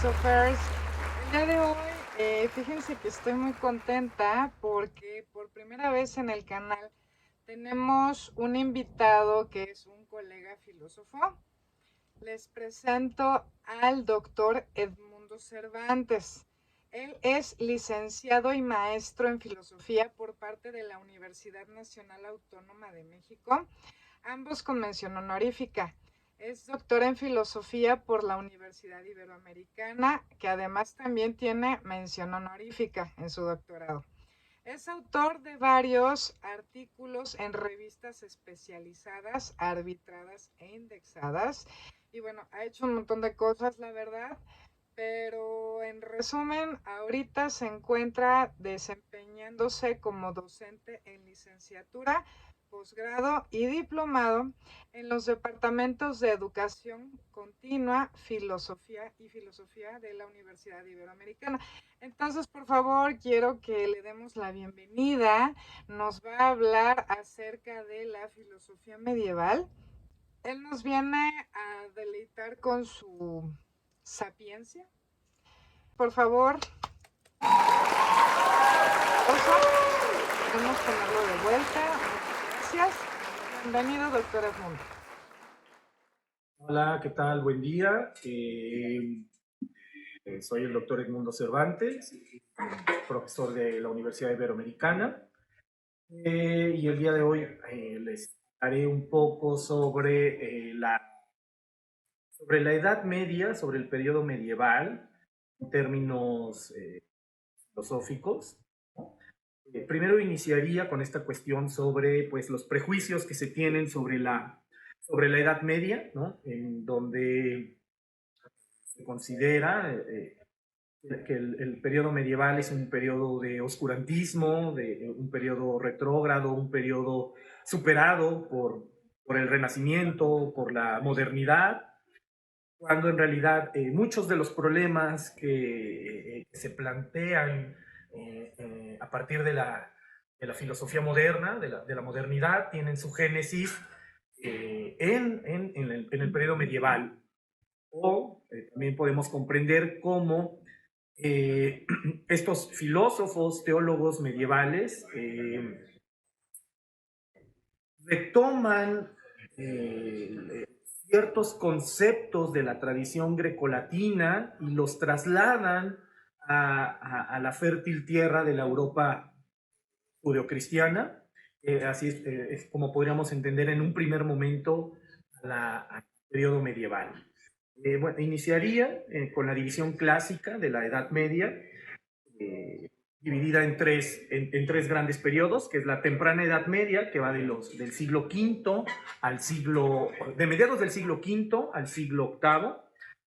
Philosophers. El día de hoy, fíjense que estoy muy contenta porque por primera vez en el canal tenemos un invitado que es un colega filósofo. Les presento al doctor Edmundo Cervantes. Él es licenciado y maestro en filosofía por parte de la Universidad Nacional Autónoma de México, ambos con mención honorífica. Es doctor en filosofía por la Universidad Iberoamericana, que además también tiene mención honorífica en su doctorado. Es autor de varios artículos en revistas especializadas, arbitradas e indexadas. Y bueno, ha hecho un montón de cosas, la verdad. Pero en resumen, ahorita se encuentra desempeñándose como docente en licenciatura, posgrado y diplomado en los departamentos de educación continua, filosofía y filosofía de la Universidad Iberoamericana. Entonces, por favor, quiero que le demos la bienvenida. Nos va a hablar acerca de la filosofía medieval. Él nos viene a deleitar con su sapiencia. Por favor, podemos ponerlo de vuelta. Muchas gracias. Bienvenido, doctor Edmundo. Hola, ¿qué tal? Buen día. Soy el doctor Edmundo Cervantes, profesor de la Universidad Iberoamericana. Y el día de hoy les haré un poco sobre la Edad Media, sobre el periodo medieval, en términos filosóficos. Primero iniciaría con esta cuestión sobre pues, los prejuicios que se tienen sobre la Edad Media, ¿no? En donde se considera que el periodo medieval es un periodo de oscurantismo, de un periodo retrógrado, un periodo superado por el Renacimiento, por la modernidad, cuando en realidad muchos de los problemas que se plantean a partir de la filosofía moderna, de la modernidad, tienen su génesis en el periodo medieval. O también podemos comprender cómo estos filósofos, teólogos medievales retoman ciertos conceptos de la tradición grecolatina y los trasladan a la fértil tierra de la Europa judeocristiana. Así es como podríamos entender en un primer momento al periodo medieval. Bueno, iniciaría con la división clásica de la Edad Media, dividida en tres grandes periodos, que es la temprana Edad Media, que va del siglo V de mediados del siglo V al siglo VIII,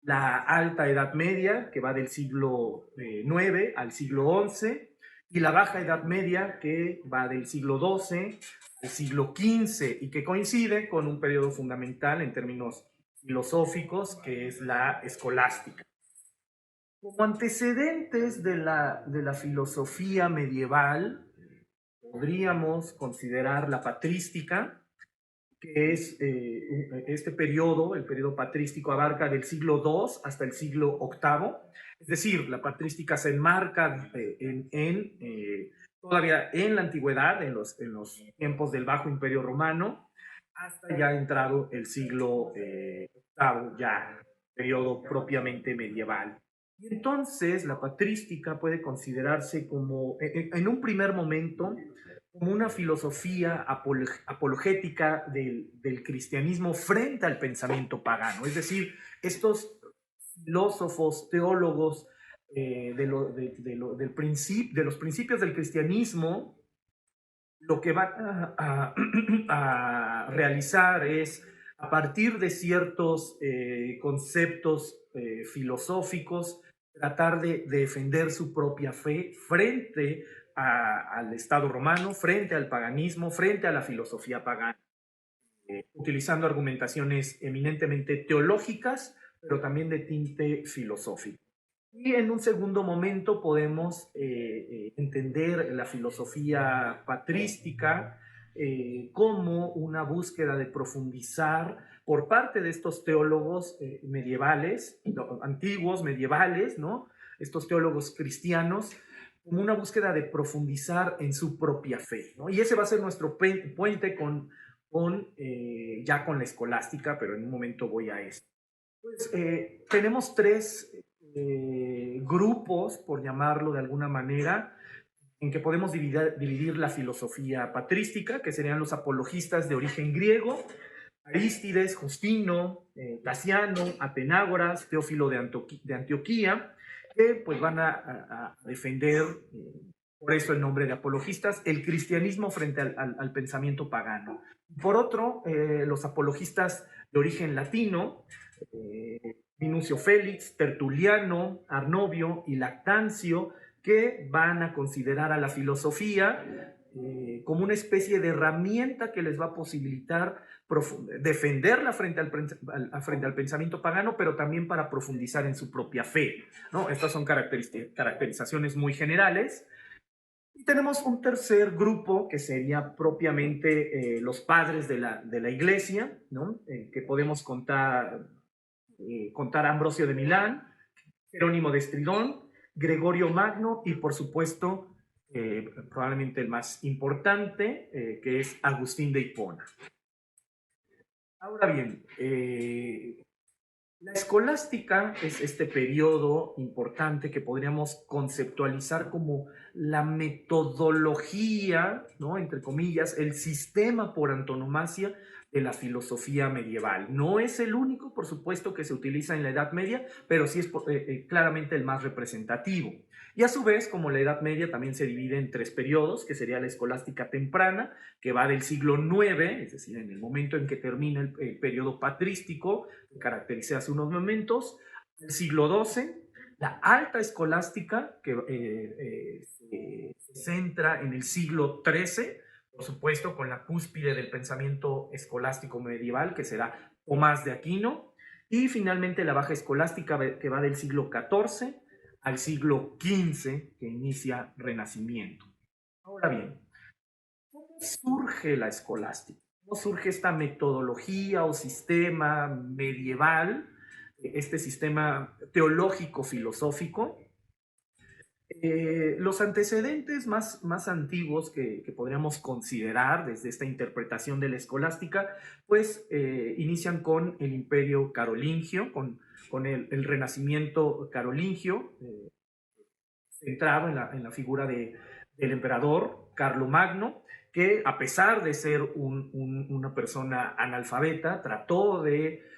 la alta Edad Media, que va del siglo IX al siglo XI, y la baja Edad Media, que va del siglo XII al siglo XV, y que coincide con un periodo fundamental en términos filosóficos, que es la escolástica. Como antecedentes de la filosofía medieval, podríamos considerar la patrística, que es este periodo, el periodo patrístico abarca del siglo II hasta el siglo VIII, es decir, la patrística se enmarca todavía en la antigüedad, en los tiempos del Bajo Imperio Romano, hasta ya entrado el siglo VIII, ya periodo propiamente medieval. Y entonces la patrística puede considerarse como, en un primer momento, como una filosofía apologética del cristianismo frente al pensamiento pagano. Es decir, estos filósofos, teólogos de los principios del cristianismo, lo que van a realizar es, a partir de ciertos conceptos filosóficos, tratar de defender su propia fe frente al Estado romano, frente al paganismo, frente a la filosofía pagana, utilizando argumentaciones eminentemente teológicas, pero también de tinte filosófico. Y en un segundo momento podemos entender la filosofía patrística como una búsqueda de profundizar por parte de estos teólogos medievales, antiguos, medievales, ¿no? Estos teólogos cristianos, como una búsqueda de profundizar en su propia fe, ¿no? Y ese va a ser nuestro puente ya con la escolástica, pero en un momento voy a eso. Pues, tenemos tres grupos, por llamarlo de alguna manera, en que podemos dividir la filosofía patrística, que serían los apologistas de origen griego, Arístides, Justino, Casiano, Atenágoras, Teófilo de Antioquía, que pues van a defender, por eso el nombre de apologistas, el cristianismo frente al pensamiento pagano. Por otro, los apologistas de origen latino, Minucio Félix, Tertuliano, Arnovio y Lactancio, que van a considerar a la filosofía como una especie de herramienta que les va a posibilitar defenderla frente al pensamiento pagano, pero también para profundizar en su propia fe, ¿no? Estas son caracterizaciones muy generales. Y tenemos un tercer grupo que sería propiamente los padres de la iglesia, ¿no? Que podemos contar Ambrosio de Milán, Jerónimo de Estridón, Gregorio Magno y por supuesto probablemente el más importante, que es Agustín de Hipona. Ahora bien, la escolástica es este periodo importante que podríamos conceptualizar como la metodología, ¿no? Entre comillas, el sistema por antonomasia de la filosofía medieval. No es el único, por supuesto, que se utiliza en la Edad Media, pero sí es claramente el más representativo. Y a su vez, como la Edad Media también se divide en tres periodos, que sería la escolástica temprana, que va del siglo IX, es decir, en el momento en que termina el periodo patrístico, que caractericé hace unos momentos, el siglo XII, la alta escolástica, que se centra en el siglo XIII, por supuesto, con la cúspide del pensamiento escolástico medieval, que será Tomás de Aquino, y finalmente la baja escolástica, que va del siglo XIV al siglo XV, que inicia Renacimiento. Ahora bien, ¿cómo surge la escolástica? ¿Cómo surge esta metodología o sistema medieval, este sistema teológico-filosófico? Los antecedentes más antiguos que podríamos considerar desde esta interpretación de la escolástica, pues inician con el imperio carolingio, con el renacimiento carolingio, centrado en la figura del emperador Carlomagno, que a pesar de ser una persona analfabeta, trató de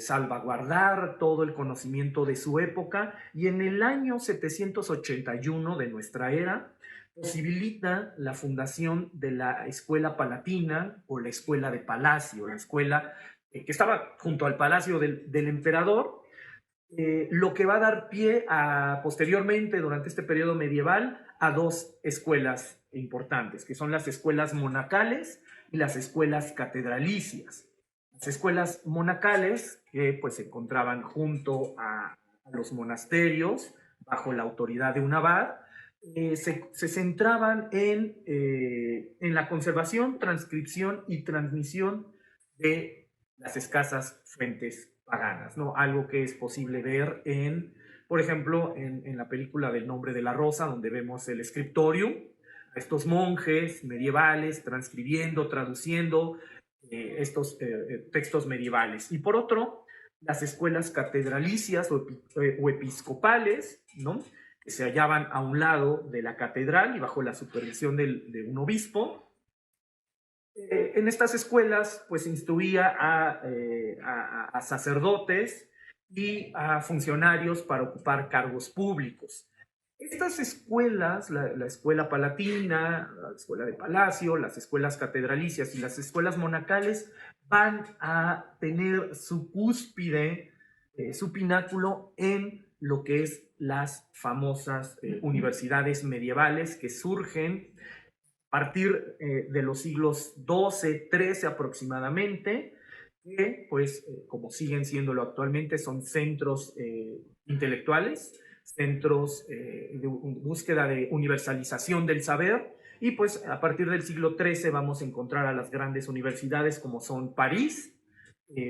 salvaguardar todo el conocimiento de su época, y en el año 781 de nuestra era posibilita la fundación de la Escuela Palatina, o la Escuela de Palacio, la escuela que estaba junto al palacio del emperador, lo que va a dar pie posteriormente, durante este periodo medieval, a dos escuelas importantes, que son las escuelas monacales y las escuelas catedralicias. Las escuelas monacales, que pues se encontraban junto a los monasterios, bajo la autoridad de un abad, se centraban en la conservación, transcripción y transmisión de las escasas fuentes paganas, ¿no? Algo que es posible ver por ejemplo, en la película del Nombre de la Rosa, donde vemos el scriptorium, a estos monjes medievales transcribiendo, traduciendo estos textos medievales. Y por otro, las escuelas catedralicias o episcopales, ¿no? Que se hallaban a un lado de la catedral y bajo la supervisión de un obispo. En estas escuelas, pues instruía a sacerdotes y a funcionarios para ocupar cargos públicos. Estas escuelas, la escuela palatina, la escuela de palacio, las escuelas catedralicias y las escuelas monacales, van a tener su cúspide, su pináculo en lo que es las famosas universidades medievales, que surgen a partir de los siglos XII, XIII aproximadamente, que pues como siguen siéndolo actualmente, son centros intelectuales, centros de búsqueda de universalización del saber, y pues a partir del siglo XIII vamos a encontrar a las grandes universidades como son París,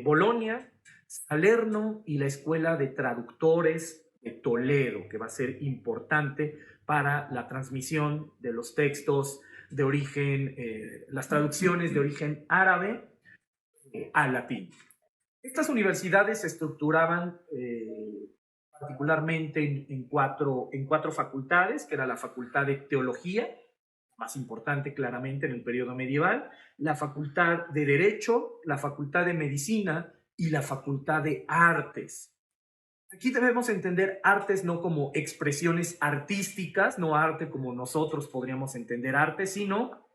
Bolonia, Salerno y la Escuela de Traductores de Toledo, que va a ser importante para la transmisión de los textos de origen, las traducciones de origen árabe al latín. Estas universidades se estructuraban particularmente en cuatro facultades, que era la Facultad de Teología, más importante claramente en el periodo medieval, la Facultad de Derecho, la Facultad de Medicina y la Facultad de Artes. Aquí debemos entender artes no como expresiones artísticas, no arte como nosotros podríamos entender arte, sino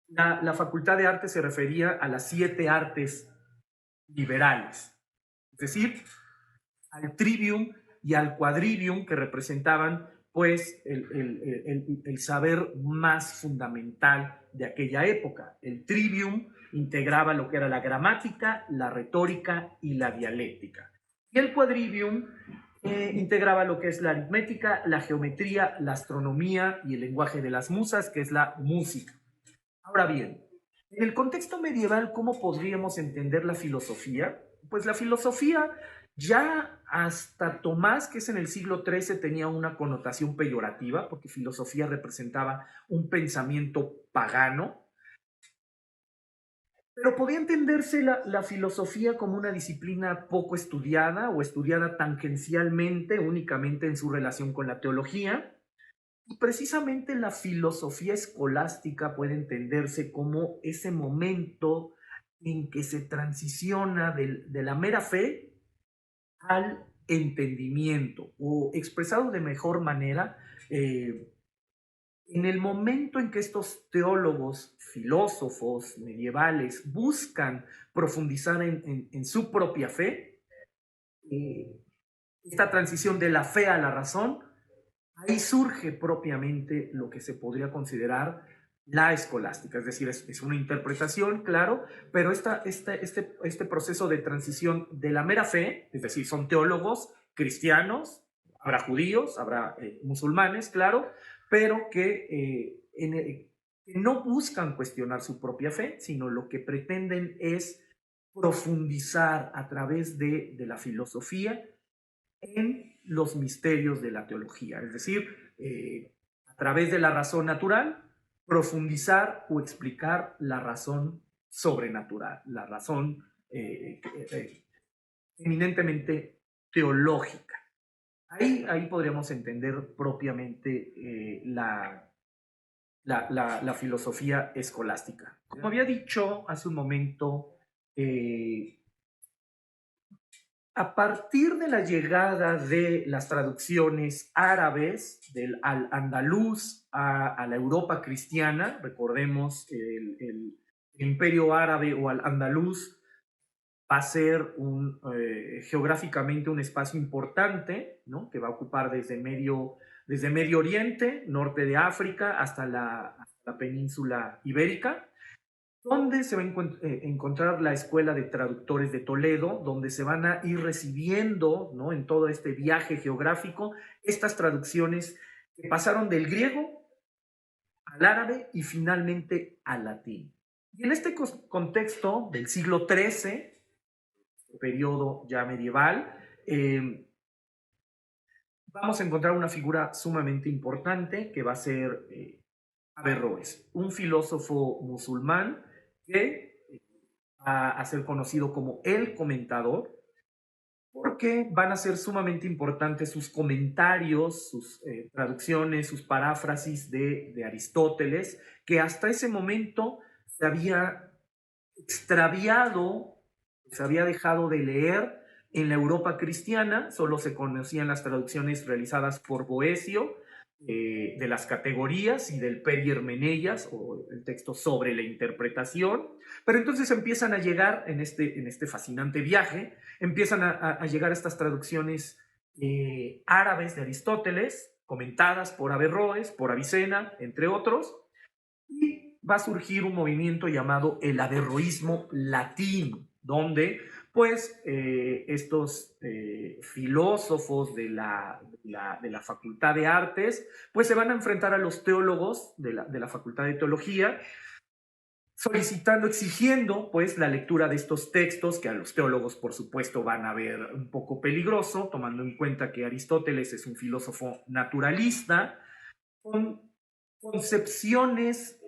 la Facultad de Artes se refería a las 7 artes liberales, es decir, al trivium y al quadrivium, que representaban pues el saber más fundamental de aquella época. El trivium integraba lo que era la gramática, la retórica y la dialéctica. Y el quadrivium integraba lo que es la aritmética, la geometría, la astronomía y el lenguaje de las musas, que es la música. Ahora bien, en el contexto medieval, ¿cómo podríamos entender la filosofía? Pues la filosofía ya hasta Tomás, que es en el siglo XIII, tenía una connotación peyorativa, porque filosofía representaba un pensamiento pagano, pero podía entenderse la filosofía como una disciplina poco estudiada o estudiada tangencialmente, únicamente en su relación con la teología. Y precisamente la filosofía escolástica puede entenderse como ese momento en que se transiciona de la mera fe al entendimiento, o expresado de mejor manera, en el momento en que estos teólogos, filósofos medievales buscan profundizar en su propia fe, esta transición de la fe a la razón, ahí surge propiamente lo que se podría considerar la escolástica, es decir, es una interpretación, claro, pero este proceso de transición de la mera fe, es decir, son teólogos cristianos, habrá judíos, habrá musulmanes, claro, pero que no buscan cuestionar su propia fe, sino lo que pretenden es profundizar a través de la filosofía en los misterios de la teología, es decir, a través de la razón natural, profundizar o explicar la razón sobrenatural, la razón eminentemente teológica. Ahí podríamos entender propiamente la filosofía escolástica. Como había dicho hace un momento, a partir de la llegada de las traducciones árabes del al-andaluz a la Europa cristiana, recordemos el imperio árabe o al-andaluz va a ser geográficamente un espacio importante, ¿no? Que va a ocupar desde Medio Oriente, norte de África, hasta la península ibérica, donde se va a encontrar la Escuela de Traductores de Toledo, donde se van a ir recibiendo, ¿no?, en todo este viaje geográfico estas traducciones que pasaron del griego al árabe y finalmente al latín. Y en este contexto del siglo XIII, periodo ya medieval, vamos a encontrar una figura sumamente importante que va a ser Averroes, un filósofo musulmán que va a ser conocido como el comentador, porque van a ser sumamente importantes sus comentarios, sus traducciones, sus paráfrasis de Aristóteles, que hasta ese momento se había extraviado, se había dejado de leer en la Europa cristiana, solo se conocían las traducciones realizadas por Boecio, de las categorías y del Perihermeneias, o el texto sobre la interpretación, pero entonces empiezan a llegar en este fascinante viaje, empiezan a llegar estas traducciones árabes de Aristóteles, comentadas por Averroes, por Avicena, entre otros, y va a surgir un movimiento llamado el averroísmo latino, donde pues estos filósofos de la Facultad de Artes pues se van a enfrentar a los teólogos de la Facultad de Teología solicitando, exigiendo pues la lectura de estos textos que a los teólogos por supuesto van a ver un poco peligroso, tomando en cuenta que Aristóteles es un filósofo naturalista con concepciones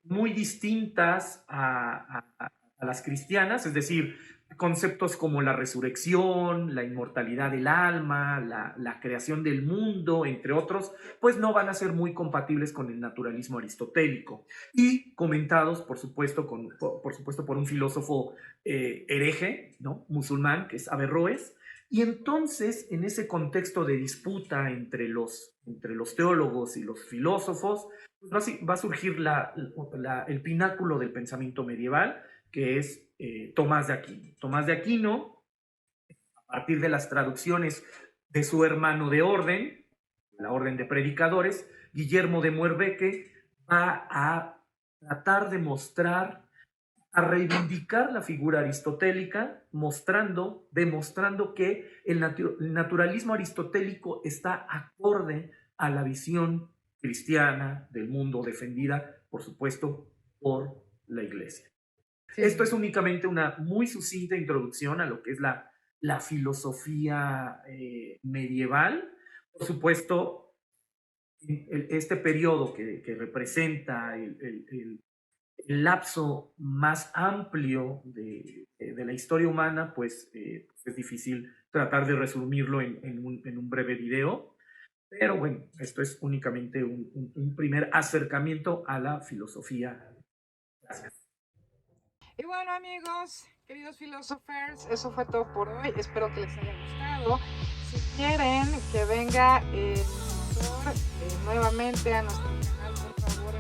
muy distintas a las cristianas, es decir, conceptos como la resurrección, la inmortalidad del alma, la creación del mundo, entre otros, pues no van a ser muy compatibles con el naturalismo aristotélico. Y comentados, por supuesto, por un filósofo hereje, ¿no? Musulmán, que es Averroes. Y entonces, en ese contexto de disputa entre los teólogos y los filósofos, pues va a surgir el pináculo del pensamiento medieval, que es Tomás de Aquino. Tomás de Aquino, a partir de las traducciones de su hermano de orden, la orden de predicadores, Guillermo de Moerbeke, va a tratar de mostrar, a reivindicar la figura aristotélica, demostrando que el naturalismo aristotélico está acorde a la visión cristiana del mundo defendida, por supuesto, por la Iglesia. Sí. Esto es únicamente una muy sucinta introducción a lo que es la filosofía medieval. Por supuesto, este periodo que representa el lapso más amplio de la historia humana, pues es difícil tratar de resumirlo en un breve video, pero bueno, esto es únicamente un primer acercamiento a la filosofía. Gracias. Y bueno, amigos, queridos filósofos, eso fue todo por hoy. Espero que les haya gustado. Si quieren que venga el profesor nuevamente a nuestro canal, por favor,